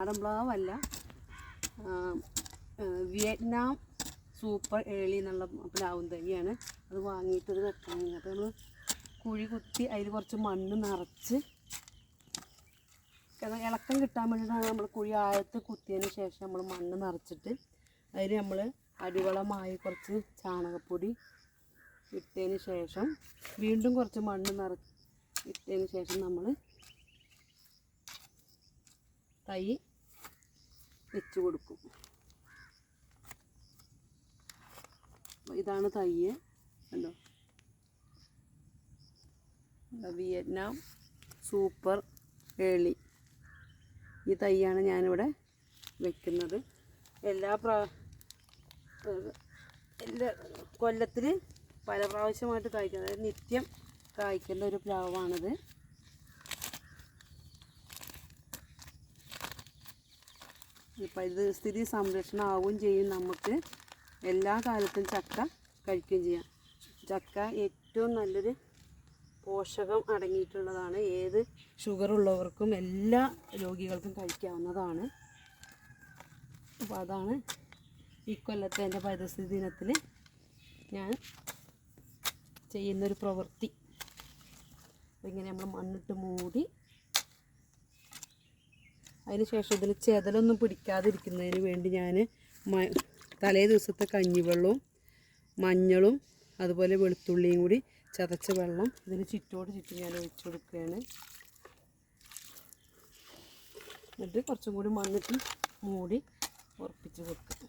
നാടൻ പ്ലാവല്ല, Vietnam super ഏളി എന്നുള്ള പ്ലാവും തന്നെയാണ്. അത് വാങ്ങിയിട്ടത് വെക്കാൻ. അപ്പോൾ നമ്മൾ കുഴി കുത്തി അതിൽ കുറച്ച് മണ്ണ് നിറച്ച് ഇളക്കം കിട്ടാൻ വേണ്ടിയിട്ടാണ് നമ്മൾ കുഴി ആഴത്ത് കുത്തിയതിന് ശേഷം നമ്മൾ മണ്ണ് നിറച്ചിട്ട് അതിൽ നമ്മൾ അടിവളമായി കുറച്ച് ചാണകപ്പൊടി ഇട്ടതിന് ശേഷം വീണ്ടും കുറച്ച് മണ്ണ് ഇട്ടതിന് ശേഷം നമ്മൾ തൈ വെച്ച് കൊടുക്കും. ഇതാണ് തൈ കണ്ടോ, വിയറ്റ്നാം സൂപ്പർ ഏളി. ഈ തൈയാണ് ഞാനിവിടെ വെക്കുന്നത്. എല്ലാ കൊല്ലത്തിൽ പല പ്രാവശ്യമായിട്ട് കായ്ക്കുന്നത്, അതായത് നിത്യം കായ്ക്കുന്ന ഒരു പ്ലാവാണിത്. പരിസ്ഥിതി സംരക്ഷണം ആവുകയും ചെയ്യും. നമുക്ക് എല്ലാ കാലത്തും ചക്ക കഴിക്കുകയും ചെയ്യാം. ചക്ക ഏറ്റവും നല്ലൊരു പോഷകം അടങ്ങിയിട്ടുള്ളതാണ്. ഏത് ഷുഗറുള്ളവർക്കും എല്ലാ രോഗികൾക്കും കഴിക്കാവുന്നതാണ്. അപ്പോൾ അതാണ് ഈ കൊല്ലത്തെ എൻ്റെ പരിസ്ഥിതി ദിനത്തിൽ ഞാൻ ചെയ്യുന്നൊരു പ്രവൃത്തി. അപ്പോൾ ഇങ്ങനെ നമ്മൾ മണ്ണിട്ട് മൂടി അതിന് ശേഷം ഇതിൽ ചെതലൊന്നും പിടിക്കാതിരിക്കുന്നതിന് വേണ്ടി ഞാൻ തലേ ദിവസത്തെ കഞ്ഞിവെള്ളവും മഞ്ഞളും അതുപോലെ വെളുത്തുള്ളിയും കൂടി ചതച്ച വെള്ളം ഇതിന് ചുറ്റോട് ചുറ്റും ഞാൻ ഒഴിച്ചു കൊടുക്കുകയാണ്. എന്നിട്ട് കുറച്ചും കൂടി മണ്ണിട്ട് മൂടി ഉറപ്പിച്ച് കൊടുക്കും.